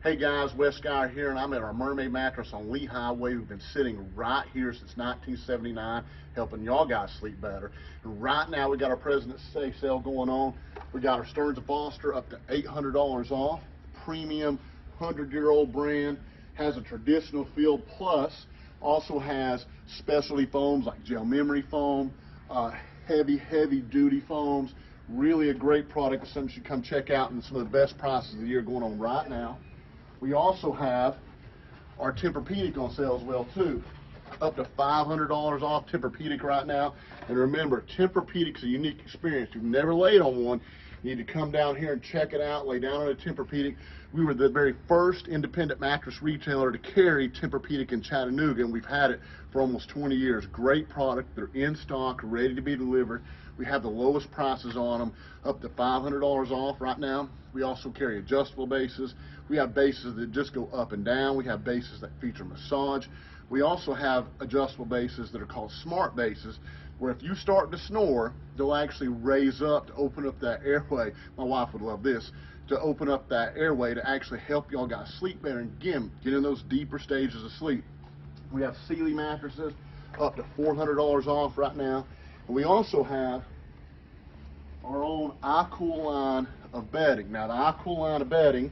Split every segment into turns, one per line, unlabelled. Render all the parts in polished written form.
Hey guys, Wes G here, and I'm at our MurMaid Mattress on Lee Highway. We've been sitting right here since 1979, helping y'all guys sleep better. And right now, we got our President's Day sale going on. We got our Stearns Foster up to $800 off. Premium 100-year-old brand, has a traditional feel, plus also has specialty foams like gel memory foam, heavy duty foams. Really a great product, something you should come check out, and some of the best prices of the year going on right now. We also have our TEMPUR-Pedic on sale as well too. Up to $500 off TEMPUR-Pedic right now. And remember, TEMPUR-Pedic's a unique experience. If you've never laid on one, you need to come down here and check it out, lay down on a TEMPUR-Pedic. We were the very first independent mattress retailer to carry TEMPUR-Pedic in Chattanooga, and we've had it for almost 20 years. Great product. They're in stock, ready to be delivered. We have the lowest prices on them, up to $500 off right now. We also carry adjustable bases. We have bases that just go up and down. We have bases that feature massage. We also have adjustable bases that are called smart bases, where if you start to snore, they'll actually raise up to open up that airway. My wife would love this, to open up that airway to actually help y'all guys sleep better and again, get in those deeper stages of sleep. We have Sealy mattresses up to $400 off right now. And we also have our own iCool line of bedding. Now the iCool line of bedding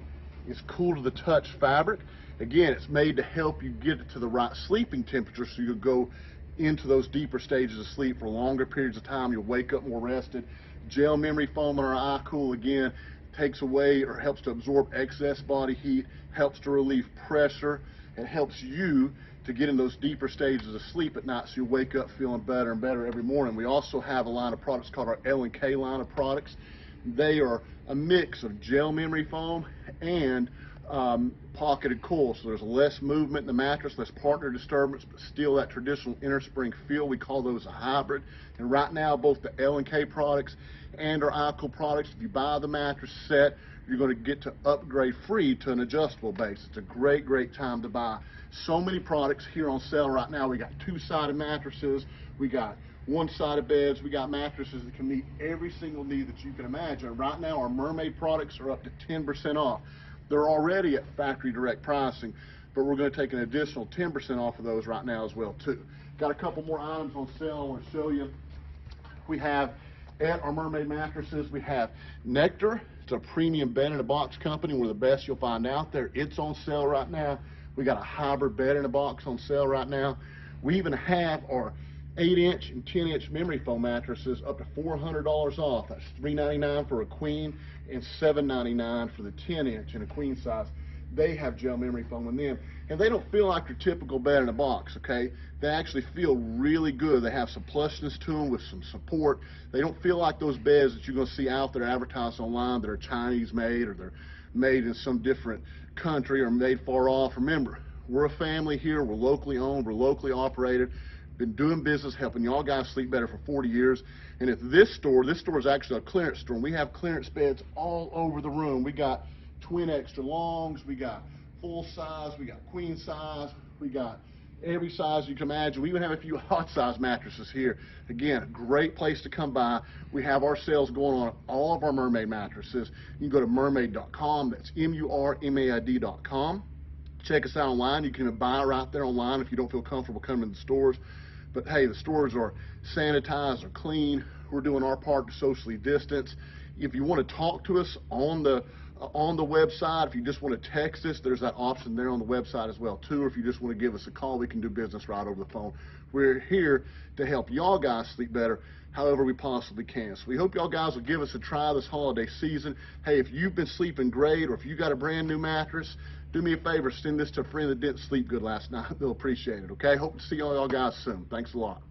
is cool to the touch fabric. Again, it's made to help you get it to the right sleeping temperature so you'll go into those deeper stages of sleep for longer periods of time. You'll wake up more rested. Gel memory foam in our iCool, again, takes away or helps to absorb excess body heat, helps to relieve pressure, and helps you to get in those deeper stages of sleep at night so you wake up feeling better and better every morning. We also have a line of products called our L&K line of products. They are a mix of gel memory foam and pocketed coil, so there's less movement in the mattress, less partner disturbance, but still that traditional inner spring feel. We call those a hybrid. And right now, both the L&K products and our iCool products, if you buy the mattress set, you're going to get to upgrade free to an adjustable base. It's a great time to buy. So many products here on sale right now. We got two-sided mattresses, we got one-sided beds, we got mattresses that can meet every single need that you can imagine. Right now, our MurMaid products are up to 10% off. They're already at factory direct pricing, but we're going to take an additional 10% off of those right now as well too. Got a couple more items on sale I want to show you. We have at our MurMaid Mattresses, we have Nectar. It's a premium bed in a box company, one of the best you'll find out there. It's on sale right now. We got a hybrid bed in a box on sale right now. We even have our 8-inch and 10-inch memory foam mattresses up to $400 off. That's $399 for a queen and $799 for the 10-inch in a queen size. They have gel memory foam in them, and they don't feel like your typical bed in a box, okay? They actually feel really good. They have some plushness to them with some support. They don't feel like those beds that you're going to see out there advertised online that are Chinese made or they're made in some different country or made far off. Remember, we're a family here. We're locally owned. We're locally operated. Been doing business helping y'all guys sleep better for 40 years. And at this store is actually a clearance store, and we have clearance beds all over the room. We got twin extra longs, we got full size, we got queen size, we got every size you can imagine. We even have a few hot size mattresses here. Again, a great place to come by. We have our sales going on all of our MurMaid mattresses. You can go to MurMaid.com. That's MurMaid.com. Check us out online. You can buy right there online if you don't feel comfortable coming to the stores. But hey, the stores are sanitized, are clean. We're doing our part to socially distance. If you want to talk to us on the website, if you just want to text us, there's that option there on the website as well too. Or if you just want to give us a call, we can do business right over the phone. We're here to help y'all guys sleep better however we possibly can. So we hope y'all guys will give us a try this holiday season. Hey, if you've been sleeping great or if you got a brand new mattress, do me a favor, send this to a friend that didn't sleep good last night. They'll appreciate it, okay? Hope to see all y'all guys soon. Thanks a lot.